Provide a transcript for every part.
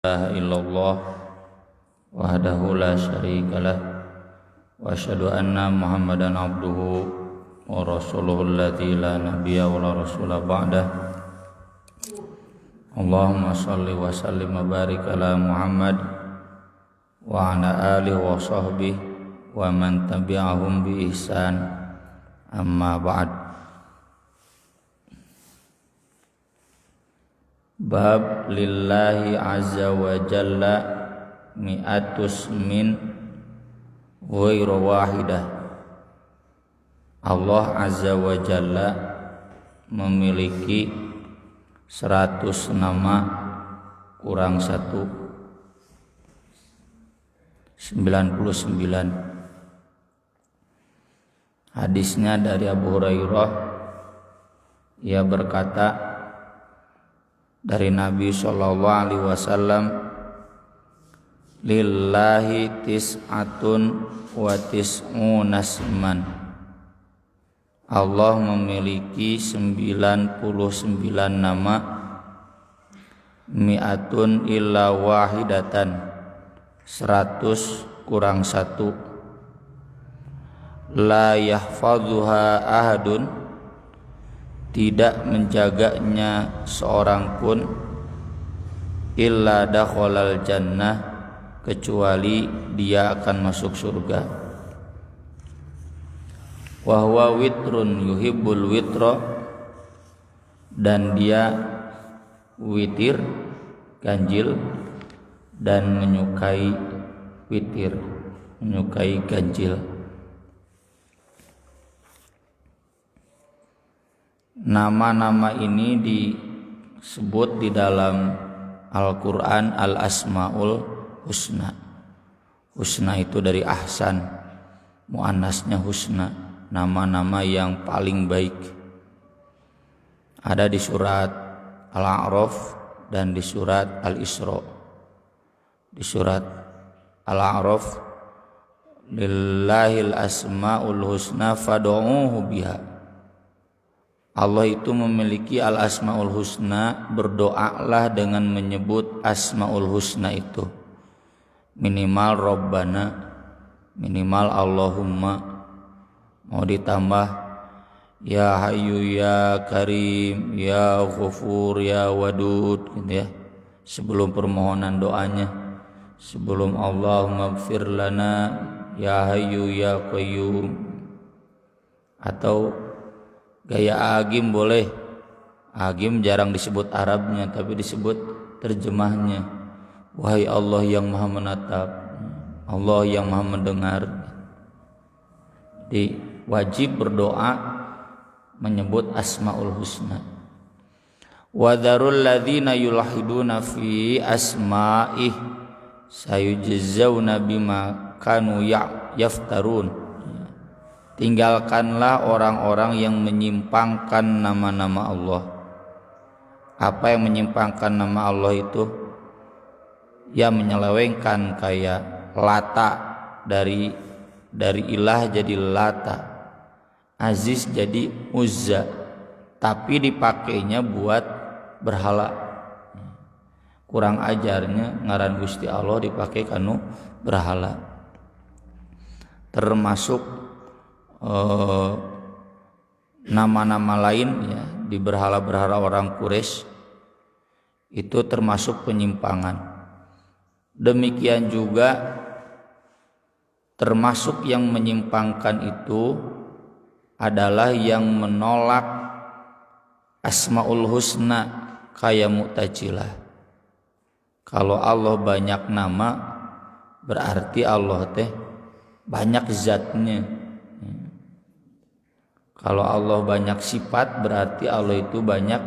ilaha illallah wahdahu la syarikalah wa asyhadu anna muhammadan abduhu wa rasuluhu alladzi la nabiyya wa la rasula ba'dah. Allahumma shalli wa sallim wa barik ala Muhammad wa ala alihi wa sahbihi wa man tabi'ahum bi ihsan, amma ba'd. Bab lillahi azza wa jalla mi'atus min ghairu wahidah. Allah azza wa jalla memiliki 100 nama kurang 1, 99. Hadisnya dari Abu Hurairah, ia berkata dari Nabi sallallahu alaihi wasallam, lillahi tis'atun wa tis'una isman. Allah memiliki 99 nama, mi'atun illa wahidatan, 100 kurang 1. La yahfazuha ahadun, tidak menjaganya seorang pun, illa dakhalal jannah, kecuali dia akan masuk surga. Wa huwa witrun yuhibbul witra, dan dia witir, ganjil, dan menyukai witir, menyukai ganjil. Nama-nama ini disebut di dalam Al-Quran Al-Asma'ul Husna. Husna itu dari ahsan, muannasnya husna, nama-nama yang paling baik. Ada di surat Al-A'raf dan di surat Al-Isra. Di surat Al-A'raf, lillahil asma'ul husna fad'uuhu biha. Allah itu memiliki al-asma'ul husna, berdoalah dengan menyebut asma'ul husna itu. Minimal Rabbana, minimal Allahumma, mau ditambah ya Hayyu ya Karim, ya Ghafur, ya Wadud gitu ya. Sebelum permohonan doanya, sebelum Allahumma gfir lana ya Hayyu ya Qayyum, atau gaya agim boleh. Agim jarang disebut Arabnya, tapi disebut terjemahnya. Wahai Allah yang maha menatap, Allah yang maha mendengar. Jadi wajib berdoa menyebut asmaul husna. Wa dzarul ladzina yulhiduna fi asma'ih sayujzauna bima kanu yaftarun. Tinggalkanlah orang-orang yang menyimpangkan nama-nama Allah. Apa yang menyimpangkan nama Allah itu? Ya menyelewengkan, kayak Lata, dari ilah jadi Lata, Aziz jadi Uzza, tapi dipakainya buat berhala. Kurang ajarnya ngaran Gusti Allah dipakai kanu berhala. Termasuk nama-nama lain ya di berhala-berhala orang Quraisy, itu termasuk penyimpangan. Demikian juga termasuk yang menyimpangkan itu adalah yang menolak asmaul husna, kayak Mu'tazilah. Kalau Allah banyak nama, berarti Allah teh banyak zatnya. Kalau Allah banyak sifat, berarti Allah itu banyak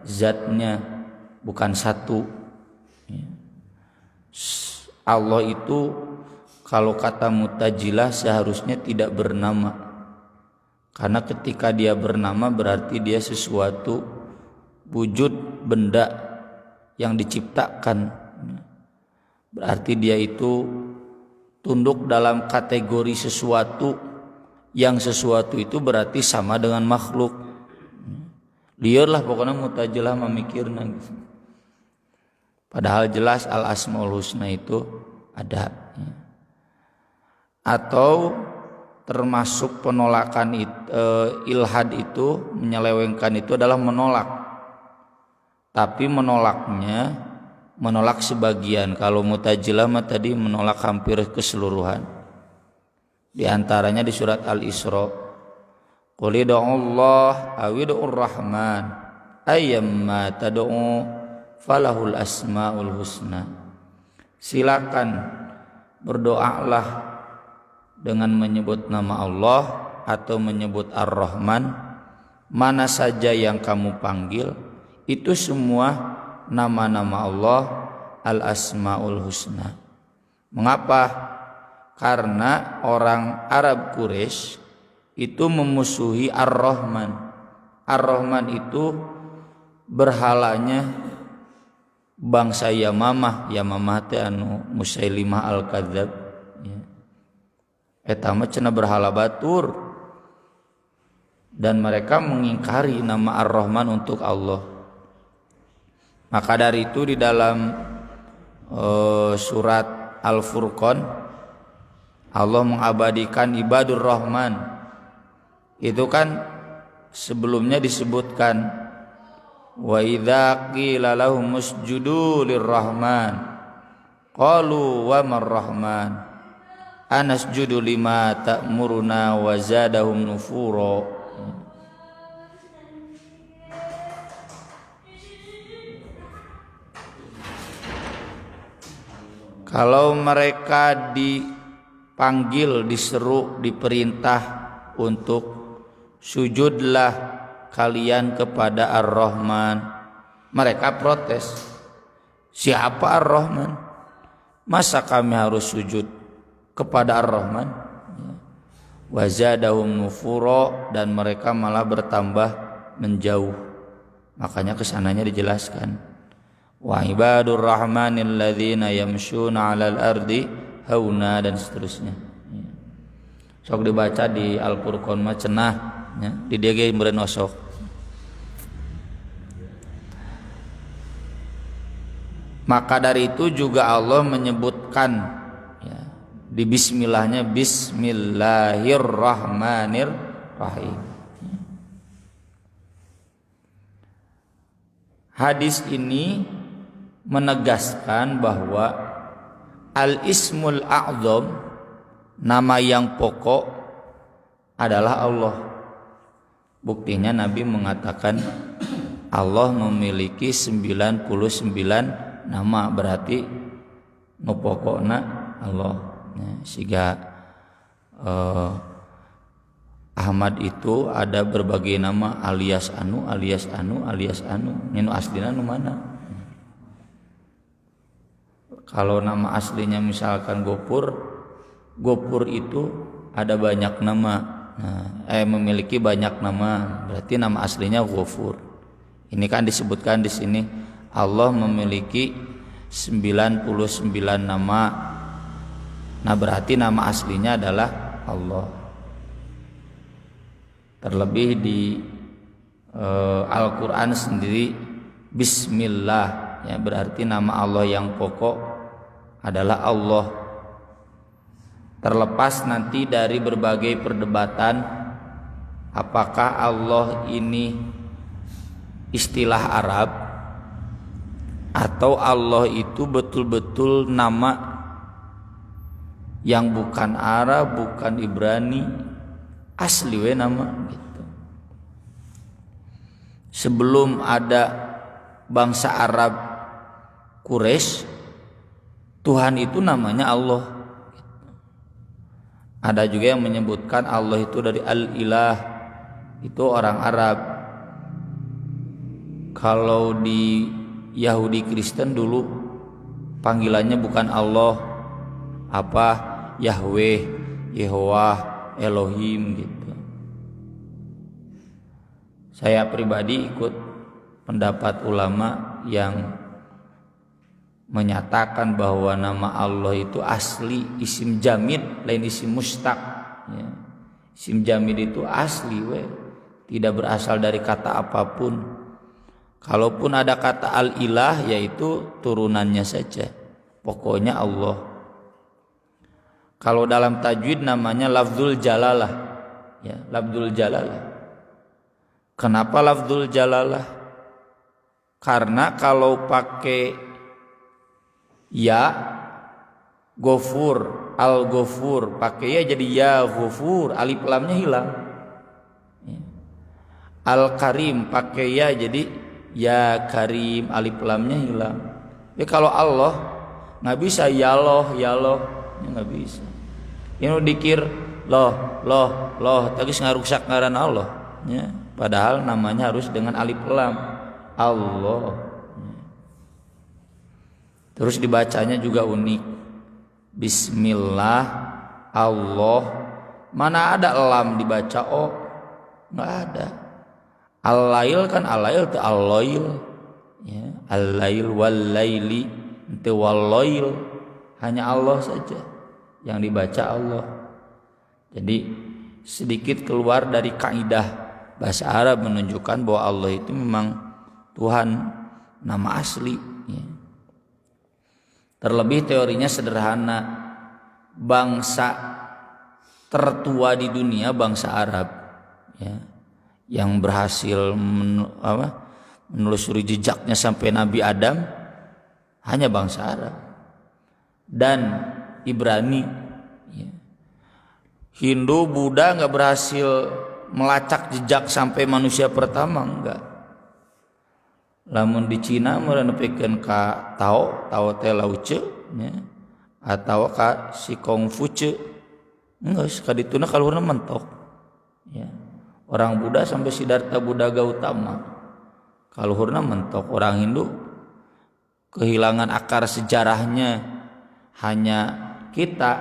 zatnya, bukan satu. Allah itu kalau kata Mu'tazilah seharusnya tidak bernama, karena ketika dia bernama berarti dia sesuatu wujud benda yang diciptakan. Berarti dia itu tunduk dalam kategori sesuatu, yang sesuatu itu berarti sama dengan makhluk. Liar lah pokoknya Mu'tazilah memikirna gitu. Padahal jelas al-asmaul husna itu ada. Atau termasuk penolakan ilhad itu, menyelewengkan itu adalah menolak. Tapi menolak sebagian. Kalau Mu'tazilah tadi menolak hampir keseluruhan. Di antaranya di surat Al-Isra, qul ud'u Allah aw ud'ur Rahman ayyamma tad'u falahul asmaul husna. Silakan berdoalah dengan menyebut nama Allah atau menyebut Ar-Rahman, mana saja yang kamu panggil itu semua nama-nama Allah, al-asmaul husna. Mengapa? Karena orang Arab Quraisy itu memusuhi Ar-Rahman. Ar-Rahman itu berhalanya bangsa Yamamah. Yamamah teh anu Musailimah al-Kadzab. Eta mah cenah berhala batur. Dan mereka mengingkari nama Ar-Rahman untuk Allah. Maka dari itu di dalam surat Al-Furqan Allah mengabadikan ibadur Rahman. Itu kan sebelumnya disebutkan wa idza qila lahum usjudu lirrahman qalu wa marrahman anasjudu lima ta'muruna wa zadahum nufura. Kalau mereka dipanggil, diseru, diperintah untuk sujudlah kalian kepada Ar-Rahman, mereka protes. Siapa Ar-Rahman? Masa kami harus sujud kepada Ar-Rahman? Wazadahum nufura, dan mereka malah bertambah menjauh. Makanya kesananya dijelaskan. Wa ibadur rahmanil ladzina yamshuna 'alal ardi hauna, dan seterusnya. Sok dibaca di Al-Furqan mah cenah ya, di dieu ge meureun osok. Maka dari itu juga Allah menyebutkan ya, di bismillahnya bismillahirrahmanirrahim. Hadis ini menegaskan bahwa al-ismul a'zam, nama yang pokok adalah Allah. Buktinya Nabi mengatakan Allah memiliki 99 nama, berarti nu pokokna Allah. Siga Ahmad itu ada berbagai nama, alias anu. Ini aslina nu mana? Kalau nama aslinya misalkan Gopur itu ada banyak nama. Memiliki banyak nama, berarti nama aslinya Ghafur. Ini kan disebutkan di sini Allah memiliki 99 nama. Nah, berarti nama aslinya adalah Allah. Terlebih di Al-Quran sendiri Bismillah ya, berarti nama Allah yang pokok adalah Allah. Terlepas nanti dari berbagai perdebatan apakah Allah ini istilah Arab atau Allah itu betul-betul nama yang bukan Arab, bukan Ibrani, asli we nama gitu. Sebelum ada bangsa Arab Quraisy, Tuhan itu namanya Allah. Ada juga yang menyebutkan Allah itu dari Al-Ilah, itu orang Arab. Kalau di Yahudi Kristen dulu panggilannya bukan Allah, apa Yahweh, Yehovah, Elohim gitu. Saya pribadi ikut pendapat ulama yang menyatakan bahwa nama Allah itu asli isim jamid, lain isim mustaq ya. Isim jamid itu asli tidak berasal dari kata apapun. Kalaupun ada kata al-ilah, yaitu turunannya saja, pokoknya Allah. Kalau dalam tajwid namanya lafzul jalalah, ya, lafzul jalalah. Kenapa lafzul jalalah? Karena kalau pakai ya, Ghafur, al-Ghafur, pakai ya jadi ya Ghafur, alif lamnya hilang. Al-Karim pakai ya jadi ya Karim, alif lamnya hilang. Ya kalau Allah nggak bisa ya Allah, ya nggak bisa. Ini dikir loh, terus ngarusak ngaran Allah. Ya, padahal namanya harus dengan alif lam Allah. Terus dibacanya juga unik. Bismillah Allah. Mana ada lam dibaca o? Nggak ada. Al-lail kan al-lail itu al-lail, ya, al-lail wal-laili itu wal-lail, hanya Allah saja yang dibaca Allah. Jadi sedikit keluar dari kaidah bahasa Arab menunjukkan bahwa Allah itu memang Tuhan, nama asli, ya. Terlebih teorinya sederhana. Bangsa tertua di dunia bangsa Arab, ya, yang berhasil menelusuri jejaknya sampai Nabi Adam hanya bangsa Arab dan Ibrani, ya. Hindu, Buddha nggak berhasil melacak jejak sampai manusia pertama, enggak. Lamun di Cina merenepikeun ka Tao teh Lauce, ya, atau ka si Kongfuce, enggak kadituna kaluhurna mentok, ya. Orang Buddha sampai Siddhartha Buddha Gautama kaluhurna mentok. Orang Hindu kehilangan akar sejarahnya, hanya kita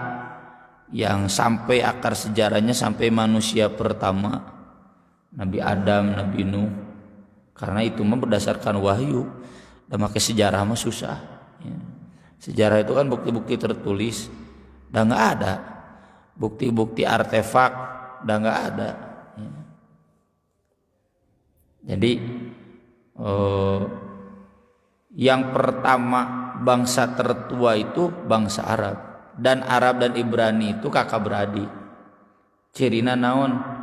yang sampai akar sejarahnya sampai manusia pertama, Nabi Adam, Nabi Nuh. Karena itu mah berdasarkan wahyu, dan pakai sejarah mah susah, ya. Sejarah itu kan bukti-bukti tertulis, dan nggak ada bukti-bukti artefak, dan nggak ada. Jadi yang pertama bangsa tertua itu bangsa Arab, dan Arab dan Ibrani itu kakak beradik. Cirina naon?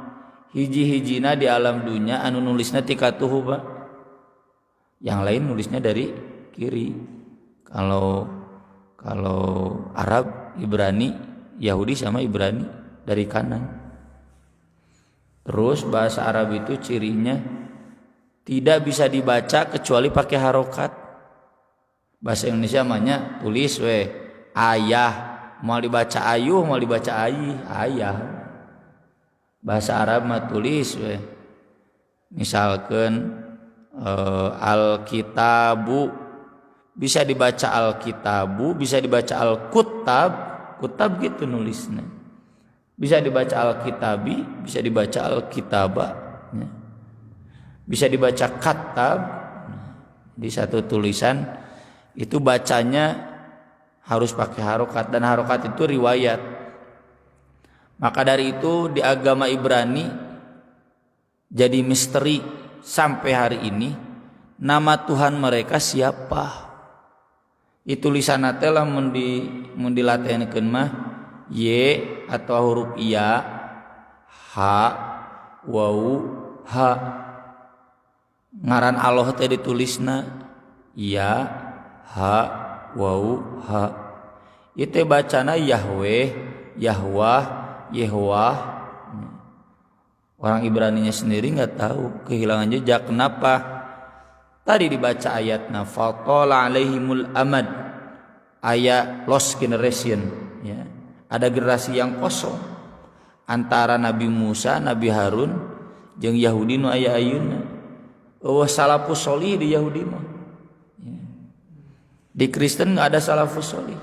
Hiji-hijina di alam dunia anu nulisna ti katuhu, Pak. Yang lain nulisnya dari kiri. Kalau Arab, Ibrani, Yahudi sama Ibrani dari kanan. Terus bahasa Arab itu cirinya tidak bisa dibaca kecuali pakai harokat. Bahasa Indonesia namanya tulis ayah, mau dibaca ayuh, mau dibaca ayah. Bahasa Arab mah tulis misalkan al-kitabu bisa dibaca al-kitabu, bisa dibaca al-kutab, kutab gitu nulisnya. Bisa dibaca al-kitabi, bisa dibaca al-kitaba, ya. Bisa dibaca katab. Di satu tulisan itu bacanya harus pakai harokat, dan harokat itu riwayat. Maka dari itu di agama Ibrani jadi misteri sampai hari ini, nama Tuhan mereka siapa. Itu tulisan teh lah mun dilatenkeun mah y atau huruf ya, ha, wau, ha. Ngaran Allah teh ditulisna ya, ha, wau, ha. Itu bacana Yahweh, Yahwah, Yehwah. Orang Ibraninya sendiri nggak tahu, kehilangan jejak. Kenapa? Tadi dibaca ayatna faqala alaihimul amad, ayat lost generation, ya. Ada generasi yang kosong antara Nabi Musa, Nabi Harun jeung Yahudi nu aya ayeuna. Salafus sholih di Yahudi mah, ya. Di Kristen nggak ada salafus sholih,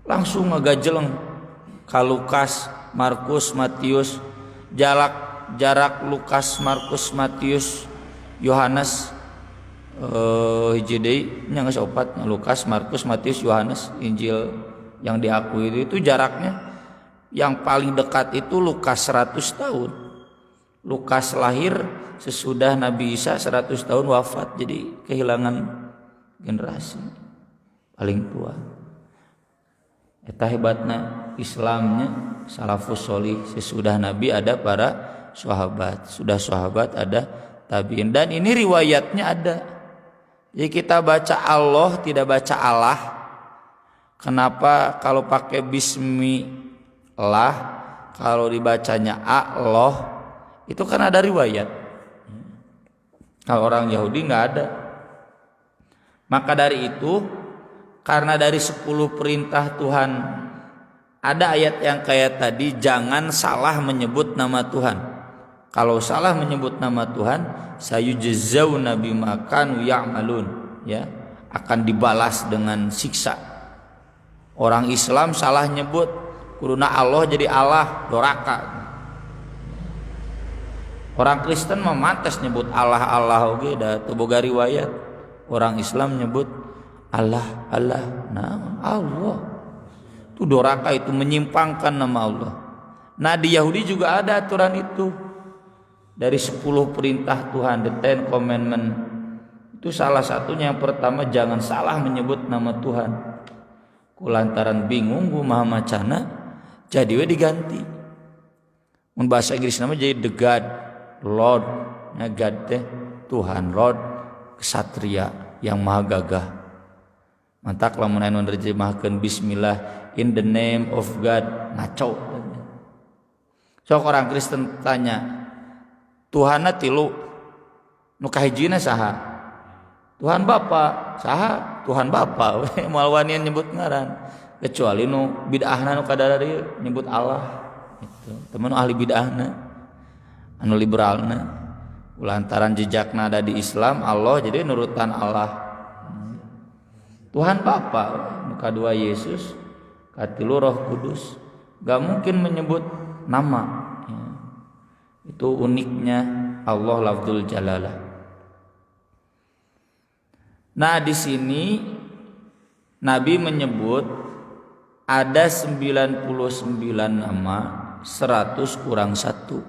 langsung ngagajeleng ka Lukas, Markus, Matius. Jarak Lukas, Markus, Matius, Yohanes hiji deui nya geus opat, Lukas, Markus, Matius, Yohanes. Injil yang diakui itu jaraknya yang paling dekat itu Lukas 100 tahun. Lukas lahir sesudah Nabi Isa 100 tahun wafat, jadi kehilangan generasi paling tua. Eta hebatna Islamnya salafus sholih, sesudah Nabi ada para sahabat, sudah sahabat ada tabiin, dan ini riwayatnya ada. Jadi kita baca Allah tidak baca Allah. Kenapa kalau pakai bismillah, kalau dibacanya Allah, itu kan ada riwayat. Kalau orang Yahudi nggak ada. Maka dari itu, karena dari 10 perintah Tuhan ada ayat yang kayak tadi, jangan salah menyebut nama Tuhan. Kalau salah menyebut nama Tuhan, sayujzauna bima kanu ya'malun, ya, akan dibalas dengan siksa. Orang Islam salah nyebut kuduna Allah jadi Allah, doraka. Orang Kristen memantas nyebut Allah oge da teu boga riwayat. Orang Islam nyebut Allah. Nah, Allah. Itu doraka, itu menyimpangkan nama Allah. Nah, di Yahudi juga ada aturan itu. Dari 10 perintah Tuhan, the 10 commandment. Itu salah satunya yang pertama, jangan salah menyebut nama Tuhan. Kulantaran bingung kumaha macana, jadi we diganti. Mun bahasa Inggris nama jadi the God, Lord. Ya, God teh Tuhan, Lord kesatria yang maha gagah. Mantak lamun anu nerjemahkeun bismillah in the name of God, ngaco. Sok orang Kristen tanya, Tuhanna tilu, nu kahijina saha? Tuhan Bapa, saha? Tuhan Bapa, moal wanian nyebut ngaran. Kecuali nu bid'ahna nu kadari nyebut Allah. Itu. Temen ahli bid'ahna, anu liberalna. Lantaran jejakna ada di Islam, Allah jadi nurutan Allah. Tuhan Bapa, nu kadua Yesus, katilu Roh Kudus. Gak mungkin menyebut nama. Itu uniknya Allah lafzul jalalah. Nah, di sini Nabi menyebut ada 99 nama, 100 kurang 1.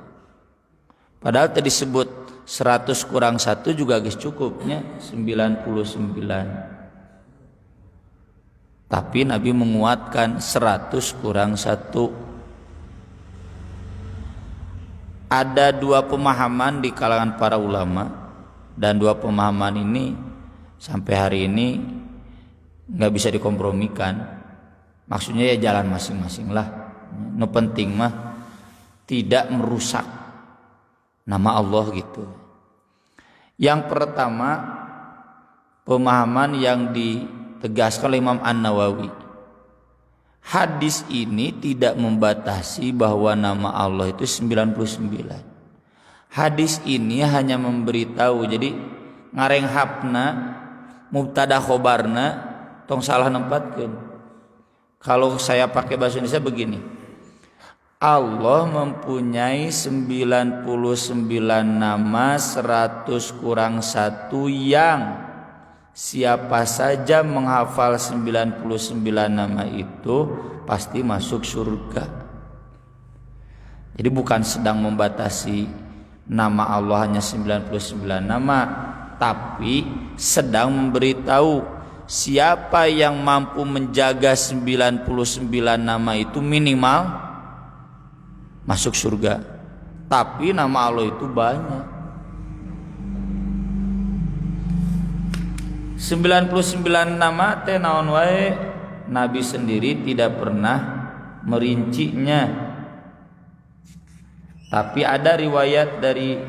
Padahal tadi disebut 100 kurang 1 juga guys cukupnya 99. Tapi Nabi menguatkan 100 kurang 1. Ada 2 pemahaman di kalangan para ulama, dan 2 pemahaman ini sampai hari ini nggak bisa dikompromikan. Maksudnya ya jalan masing-masing lah. No penting mah tidak merusak nama Allah gitu. Yang pertama, pemahaman yang ditegaskan oleh Imam An-Nawawi, hadis ini tidak membatasi bahwa nama Allah itu 99. Hadis ini hanya memberitahu, jadi ngarenghapna mubtada khobarna tong salah nempatkeun. Kalau saya pakai bahasa Indonesia begini, Allah mempunyai 99 nama 100 kurang 1 yang siapa saja menghafal 99 nama itu pasti masuk surga. Jadi bukan sedang membatasi nama Allah hanya 99 nama, tapi sedang memberitahu siapa yang mampu menjaga 99 nama itu minimal masuk surga. Tapi nama Allah itu banyak. 99 nama teh naon wae, Nabi sendiri tidak pernah merincinya. Tapi ada riwayat dari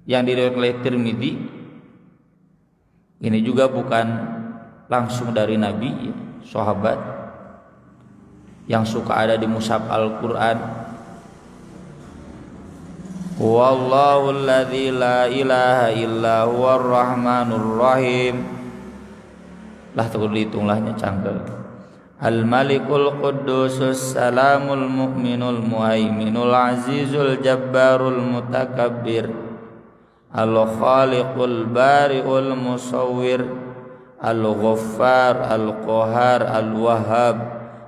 yang diriwayatkan oleh Tirmidzi. Ini juga bukan langsung dari Nabi, sahabat yang suka ada di mushaf Al-Quran. Wallahu alladzi la ilaha illa huwar rahmanur rahim. Lah tuh dihitunglah canggel. Al-Malikul Quddusus Salamul Mu'minul Muhaiminul Azizul Jabbarul Mutakabbir, Al-Khaliqul Bari'ul Musawwir, Al-Ghaffar Al-Qahar Al-Wahhab,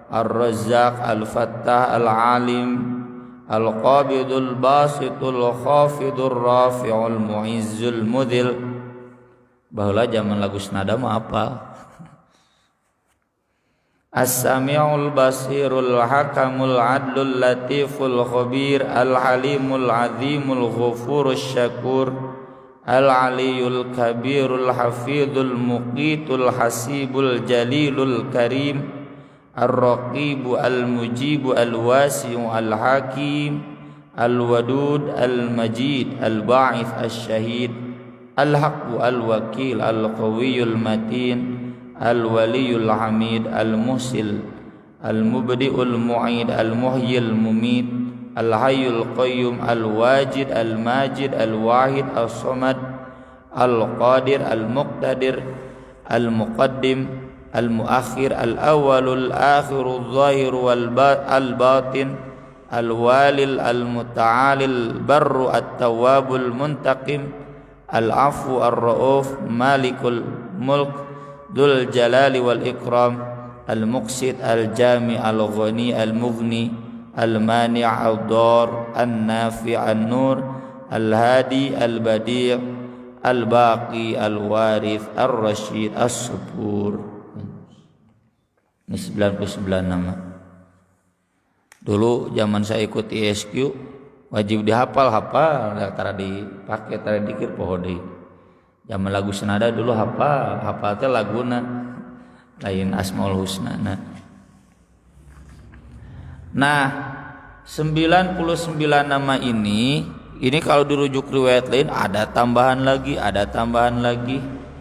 Ar-Razzaq Al-Fattah Al-Alim, Al-Qabidul Basitul Khafidul Rafi'ul Mu'izzul Mudhil. Baheula zaman lagu senada mah apa? As-Sami'ul Basirul Hakamul Adlul Latiful Khabir Al-Halimul Azimul Ghafurus Syakur Al-Aliyul Kabirul Hafidul Muqitul Hasibul Jalilul Karim Ar-Raqibu Al-Mujibu Al-Wasi'u Al-Hakim Al-Wadud Al-Majid Al-Ba'ith Al-Syahid Al-Haqqu Al-Wakil Al-Qawiyul Matin Al-Waliyul Hamid Al-Muhsil Al-Mubdi'ul Mu'id Al-Muhyil Mumit Al-Hayyul Qayyum Al-Wajid Al-Majid Al-Wahid Al-Samad Al-Qadir Al-Muqtadir Al-Muqaddim Al-Muakhir Al-Awwalul Akhirul Zahir Wal-Batin Al-Walil Al-Muta'alil Barru At-Tawwabul Muntaqim Al-Afu Ar-Ra'uf Malikul Mulk Dzul Jalali wal Ikram Al-Muqsit Al-Jami Al-Ghani Al-Mughni Al-Mani' Al-Dar An-Nafi' An-Nur Al-Hadi Al-Badi' Al-Baqi Al-Warith Ar-Rasyid As-Subur. Ini 99 nama. Dulu zaman saya ikut ISQ wajib dihafal-hafal, tara dipake tara dikir poho deui. Zaman lagu senada dulu hafal teh laguna lain Asmaul Husna. Nah, 99 nama ini kalau dirujuk riwayat lain ada tambahan lagi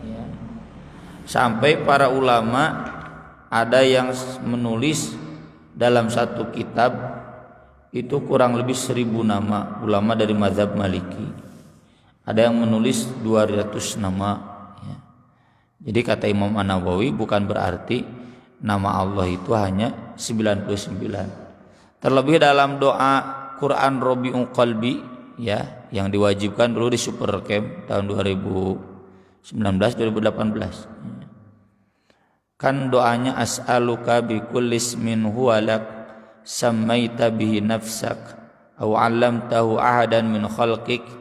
ya. Sampai para ulama ada yang menulis dalam satu kitab itu kurang lebih 1000 nama ulama dari mazhab Maliki. Ada yang menulis 200 nama ya. Jadi kata Imam An-Nawawi bukan berarti nama Allah itu hanya 99. Terlebih dalam doa Quran Rabi'ul Qalbi ya, yang diwajibkan dulu di Super Camp tahun 2019-2018 ya. Kan doanya as'aluka bi kulli ismin huwa lak sammaita bihi nafsak aw 'allamtahu ahadan min khalqik.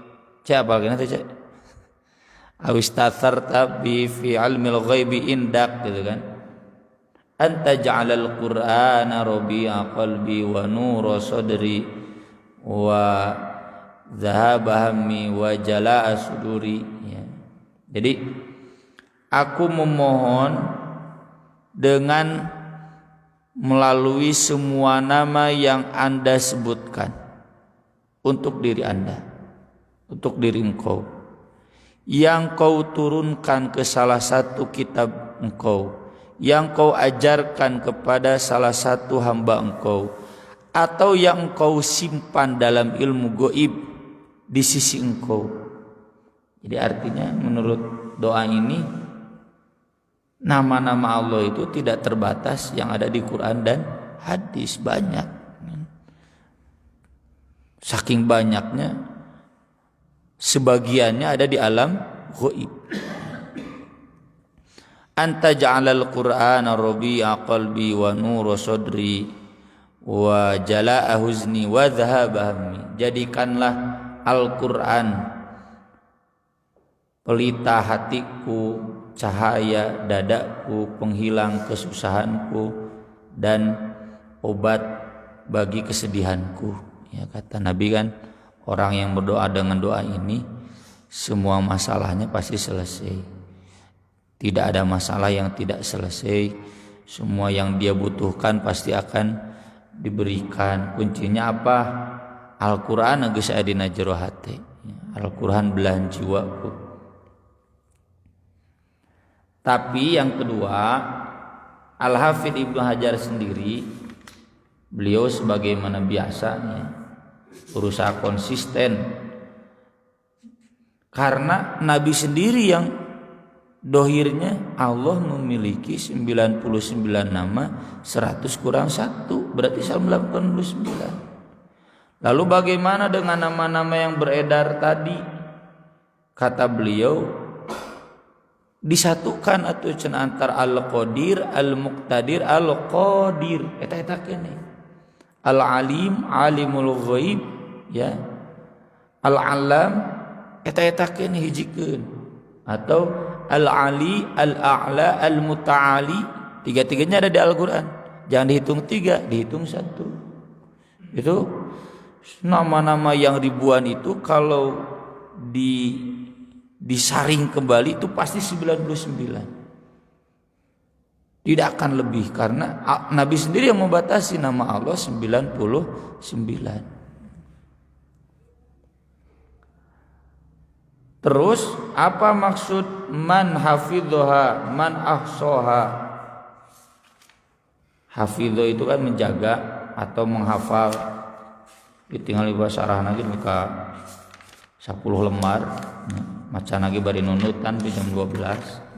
Apa gini tuh? Awistatharta bi fi ilmil ghaibi indak gitu kan. Anta ja'alal Qur'ana rabi'a qalbi wa nura sadri wa dhahaba hammi wa jala'a suduri ya. Jadi aku memohon dengan melalui semua nama yang Anda sebutkan untuk diri Anda, untuk diri engkau yang kau turunkan ke salah satu kitab engkau, yang kau ajarkan kepada salah satu hamba engkau, atau yang engkau simpan dalam ilmu gaib di sisi engkau. Jadi artinya menurut doa ini nama-nama Allah itu tidak terbatas yang ada di Quran dan hadis, banyak. Saking banyaknya sebagiannya ada di alam ghaib. Anta ja'alal Qur'ana rabi'a qalbi wa nura sadri wa jala'a huzni wa dhahaba hammi. Jadikanlah Al-Qur'an pelita hatiku, cahaya dadaku, penghilang kesusahanku dan obat bagi kesedihanku. Ya, kata Nabi kan, orang yang berdoa dengan doa ini semua masalahnya pasti selesai. Tidak ada masalah yang tidak selesai. Semua yang dia butuhkan pasti akan diberikan. Kuncinya apa? Al-Quran geus aya dina jero hate. Al-Quran belahan jiwaku. Tapi yang kedua, Al-Hafidz Ibnu Hajar sendiri, beliau sebagaimana biasanya berusaha konsisten, karena Nabi sendiri yang dohirnya Allah memiliki 99 nama, 100 kurang 1 berarti 99. Lalu bagaimana dengan nama-nama yang beredar tadi? Kata beliau, disatukan atuh cenah antara Al-Qadir, Al-Muqtadir, Al-Qadir, eta kene. Al-alim, alimul ghaib, ya. Al-alam, eta keun hijikeun. Atau al-ali, al-a'la, al-muta'ali, tiga-tiganya ada di Al-Qur'an. Jangan dihitung 3, dihitung 1. Itu nama-nama yang ribuan itu kalau disaring kembali itu pasti 99. Tidak akan lebih karena Nabi sendiri yang membatasi nama Allah 99. Terus apa maksud man hafidhoha, man ahsoha? Hafidho itu kan menjaga atau menghafal. Ditinggal bahasa arah lagi muka 10 lembar. Macan lagi bari nunutan di jam 12.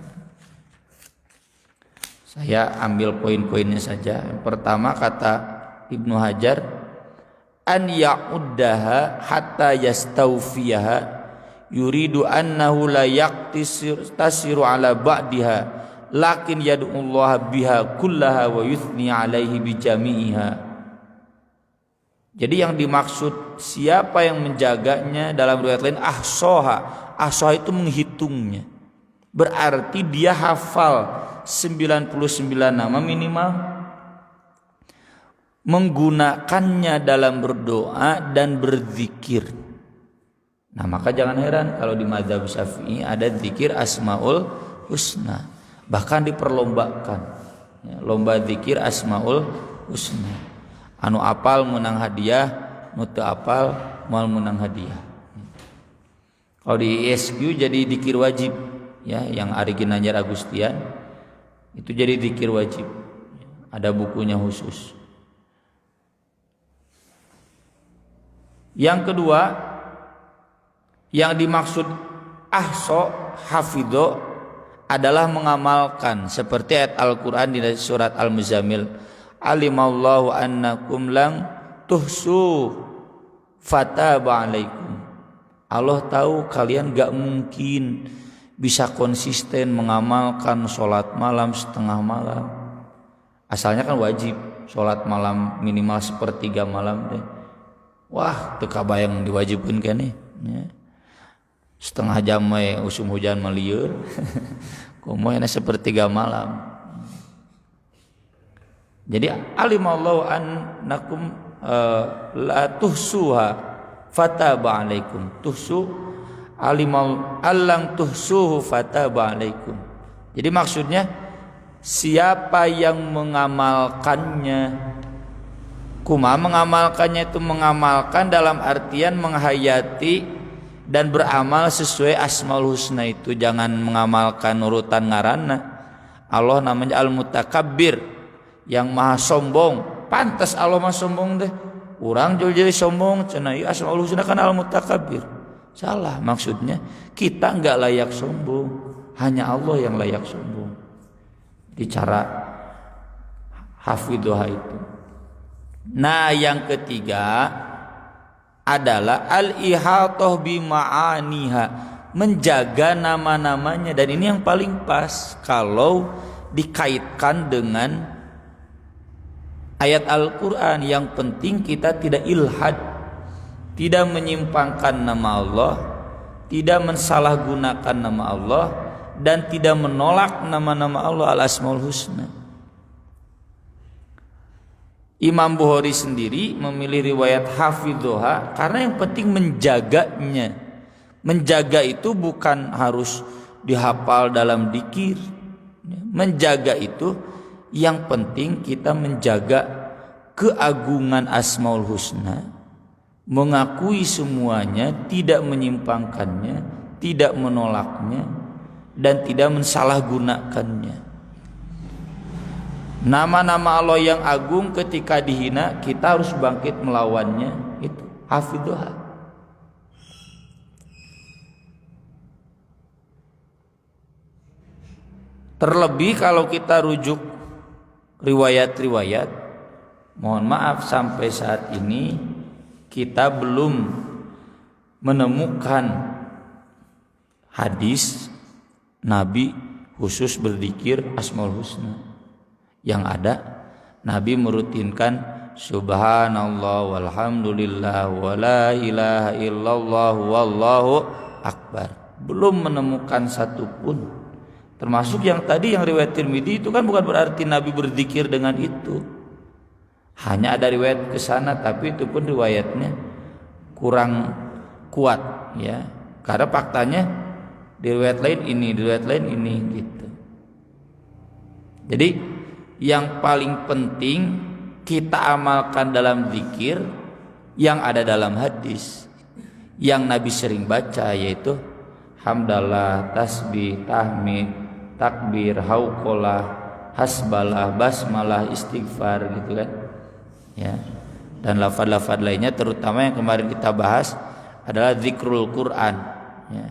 Saya ambil poin-poinnya saja. Yang pertama kata Ibnu Hajar, an ya'uddaha hatta yastawfiyaha yuridu annahu la yaqtasiru ala ba'diha lakin yad'ullaha biha kullaha wa yuthni alaihi bijami'iha. Jadi yang dimaksud siapa yang menjaganya dalam riwayat lain ahsoha. Ahsoha itu menghitungnya. Berarti dia hafal 99 nama minimal, menggunakannya dalam berdoa dan berzikir. Nah maka jangan heran kalau di mazhab Syafi'i ada zikir Asmaul Husna, bahkan diperlombakan, ya, lomba zikir Asmaul Husna. Anu apal menang hadiah, nu teu apal moal menang hadiah. Kalau di ISQ jadi zikir wajib, ya, yang Ari Ginanjar Agustian itu jadi zikir wajib. Ada bukunya khusus. Yang kedua, yang dimaksud ahso hafidho adalah mengamalkan seperti ayat Al-Qur'an di surat Al-Muzammil, alimallahu annakum lang tuhsu fataba alaikum. Allah tahu kalian gak mungkin bisa konsisten mengamalkan sholat malam setengah malam. Asalnya kan wajib sholat malam minimal 1/3 malam deh. Wah teu kabayang diwajibkeun keneh, ya. Setengah jam we usum hujan malieur. Kumaha ena 1/3 malam. Jadi alimallahu annakum la tuhsuha fataba alaikum. Tuhsu alimal allang tuhsuhu fataba alaikum. Jadi maksudnya siapa yang mengamalkannya, kumaha mengamalkannya itu mengamalkan dalam artian menghayati dan beramal sesuai Asmaul Husna itu. Jangan mengamalkan urutan ngaranna. Allah namanya Al-Mutakabbir, yang maha sombong. Pantas Allah maha sombong deh. Urang jadi sombong cenah ieu Asmaul Husna kan Al-Mutakabbir. Salah, maksudnya kita enggak layak sombong, hanya Allah yang layak sombong. Di cara hafidhoha itu. Nah, yang ketiga adalah al-ihatah bi ma'aniha, menjaga nama-namanya, dan ini yang paling pas kalau dikaitkan dengan ayat Al-Qur'an. Yang penting kita tidak ilhad, tidak menyimpangkan nama Allah, tidak mensalahgunakan nama Allah, dan tidak menolak nama-nama Allah al-Asmaul Husna. Imam Bukhari sendiri memilih riwayat hafidhoha karena yang penting menjaganya. Menjaga itu bukan harus dihafal dalam dzikir. Menjaga itu yang penting kita menjaga keagungan Asmaul Husna, mengakui semuanya, tidak menyimpangkannya, tidak menolaknya, dan tidak mensalahgunakannya. Nama-nama Allah yang agung ketika dihina kita harus bangkit melawannya. Itu hafidhoha. Terlebih kalau kita rujuk riwayat-riwayat, mohon maaf sampai saat ini kita belum menemukan hadis Nabi khusus berzikir Asmaul Husna. Yang ada Nabi merutinkan subhanallah walhamdulillah wala ilaha illallah wallahu akbar. Belum menemukan satupun. Termasuk yang tadi yang riwayat Tirmidzi itu kan bukan berarti Nabi berzikir dengan itu. Hanya ada riwayat ke sana, tapi itu pun riwayatnya kurang kuat ya. Karena faktanya di riwayat lain ini, di riwayat lain ini gitu. Jadi yang paling penting kita amalkan dalam zikir yang ada dalam hadis, yang Nabi sering baca, yaitu hamdalah, tasbih, tahmid, takbir, hauqalah, hasbalah, basmalah, istighfar gitu kan ya. Dan lafaz-lafaz lainnya, terutama yang kemarin kita bahas adalah zikrul Quran ya.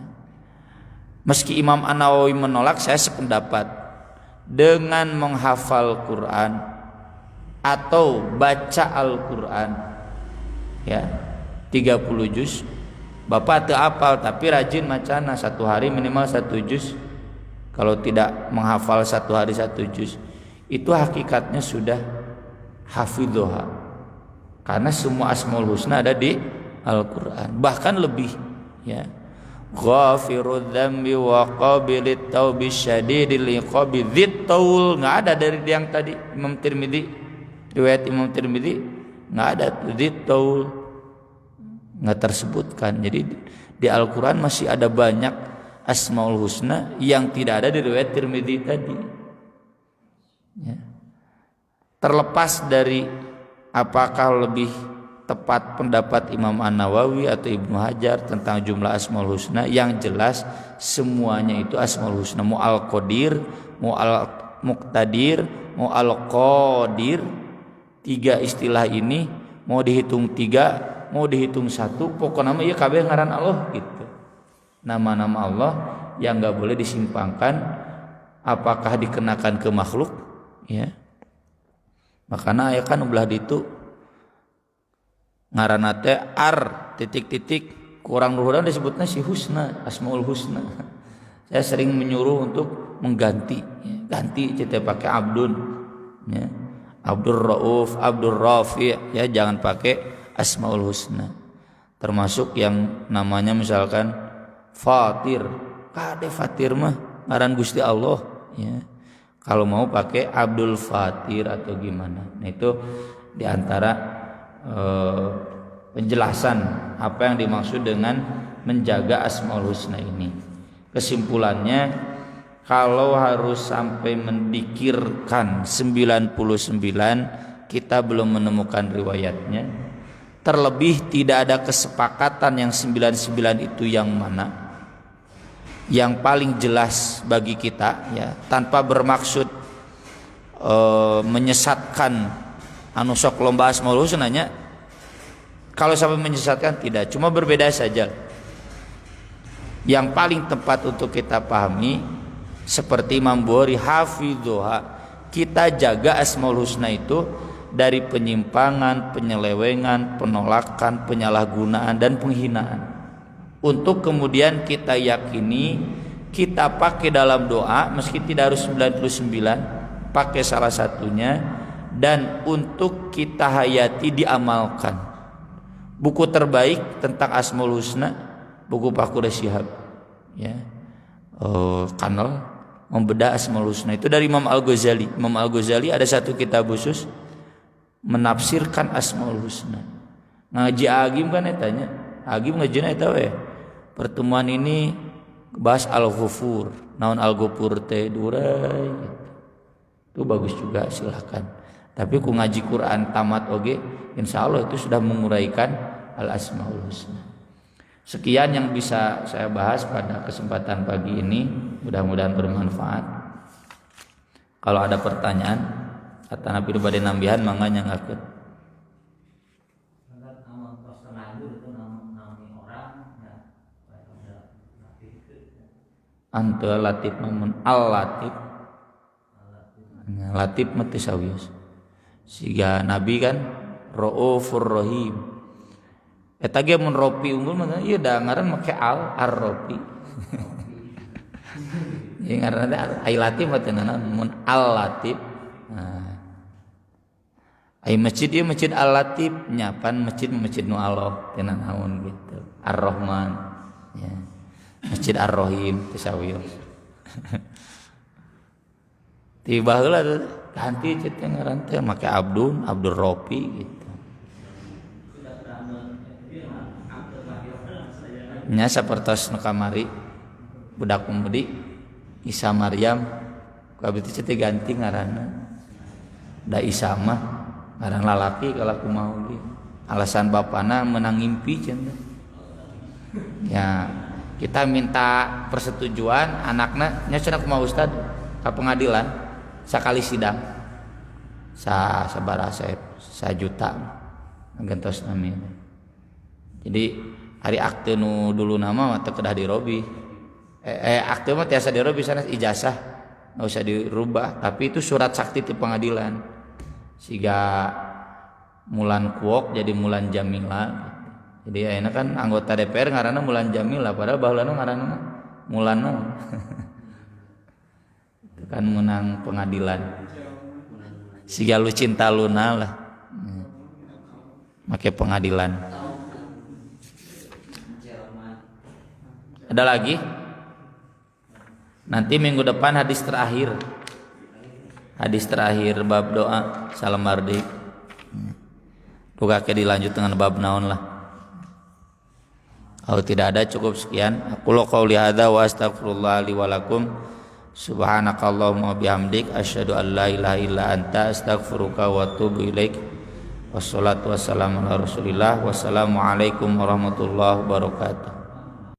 Meski Imam An-Nawawi menolak, saya sependapat dengan menghafal Quran atau baca Al-Quran ya 30 juz. Bapak teu apal tapi rajin macana, satu hari minimal 1 juz. Kalau tidak menghafal satu hari 1 juz, itu hakikatnya sudah hafidhoha, karena semua asmaul husna ada di Al-Quran, bahkan lebih ya. Ghafirudz dzambi wa qabilit taubi syadidil iqabi dzit taul, nggak ada dari yang tadi Imam Tirmidzi, riwayat Imam Tirmidzi nggak ada dzit taul, nggak tersebutkan. Jadi di Al-Quran masih ada banyak asmaul husna yang tidak ada di riwayat Tirmidzi tadi ya. Terlepas dari apakah lebih tepat pendapat Imam An-Nawawi atau Ibnu Hajar tentang jumlah asmaul husna, yang jelas semuanya itu asmaul husna, mau al-qadir, mau al-muqtadir, mau al-qadir. Tiga istilah ini mau dihitung 3, mau dihitung 1, pokoknya nama ya kabeh ngaran Allah gitu. Nama-nama Allah yang enggak boleh disimpangkan, apakah dikenakan ke makhluk ya. Makanya aya kan ulah ditu ngaranna teh ar titik-titik, kurang luhuran disebutnya si husna, asmaul husna. Saya sering menyuruh untuk mengganti ya. Ganti kita pakai abdun ya. Abdur Rauf, Abdur Rafi ya, jangan pakai asmaul husna. Termasuk yang namanya misalkan Fatir, kade Fatir mah ngaran Gusti Allah ya. Kalau mau pakai Abdul Fatir atau gimana. Nah itu diantara penjelasan apa yang dimaksud dengan menjaga asmaul husna ini. Kesimpulannya, kalau harus sampai mendikirkan 99 kita belum menemukan riwayatnya. Terlebih tidak ada kesepakatan yang 99 itu yang mana. Yang paling jelas bagi kita ya, tanpa bermaksud menyesatkan anu sok lomba asmaul husnanya. Kalau sampai menyesatkan tidak, cuma berbeda saja. Yang paling tepat untuk kita pahami seperti Imam Bukhari hafidhoha, kita jaga asmaul husna itu dari penyimpangan, penyelewengan, penolakan, penyalahgunaan dan penghinaan. Untuk kemudian kita yakini, kita pakai dalam doa meski tidak harus 99, pakai salah satunya, dan untuk kita hayati diamalkan. Buku terbaik tentang asmaul husna buku Pak Quraish Shihab ya. Kanal membedah asmaul husna itu dari Imam Al-Ghazali. Imam Al-Ghazali ada satu kitab khusus menafsirkan asmaul husna. Ngaji Agim kan tanya, Agim ngajina eta we. Pertemuan ini bahas Al-Ghafur. Naon Al-Ghafur teh durai gitu. Itu bagus juga, silahkan. Tapi ku ngaji Quran tamat oge, insyaallah itu sudah menguraikan al-asmaul husna. Sekian yang bisa saya bahas pada kesempatan pagi ini, mudah-mudahan bermanfaat. Kalau ada pertanyaan atau nabi bade nambihan mangga nyangakeun. Anta latif mamun al-latif. Latif mati sawius. Siga nabi kan Raufur Rahim. Eta ge mun ropi unggul mah ieu da ngaran make ar-ropi. Ieu ngaranna ai latif mah teu naon mun al-latif. Nah. Ai masjid ieu masjid Al-Latif nya pan masjid nu Allah tina naon gitu. Ar-Rahman ya. Masjid Ar-Rahim tisawios. Tiba heula ganti cit ngaran teh make Abdul Ropi gitu. Nya sapertos nu kamari budak pemudi Isa Maryam kabeh teh ganti ngaranna. Da Isa mah ngaran lalaki kalau aku mau gitu. Alasan bapana menang ngimpi cenah. Ya, kita minta persetujuan anakna nya cenah kumaha ustad ka pengadilan sakali sidang. Sabaraha sajuta gantos nami. Jadi hari akte nu dulu nama teu kedah dirobi. Akte mah tiasa dirobi sanes ijazah enggak usah dirubah, tapi itu surat sakti di pengadilan. Siga Mulan Kuok jadi Mulan Jamila. Jadi ayeuna kan anggota DPR ngaranna Mulan Jamila padahal baheulana ngaranna Mulan naon. Itu kan menang pengadilan. Siga lu cinta luna lah. Make pengadilan. Ada lagi? Nanti minggu depan hadis terakhir. Hadis terakhir bab doa salam mardi. Duga ke dilanjut dengan bab naon lah. Kalau tidak ada cukup sekian. Aku qouli hadza wa astaghfirullah li wa lakum. Subhanakallahumma bihamdik asyhadu an la ilaha illa anta astaghfiruka wa atubu ilaik. Wassalatu wassalamu ala Rasulillah. Wassalamu alaikum warahmatullahi wabarakatuh.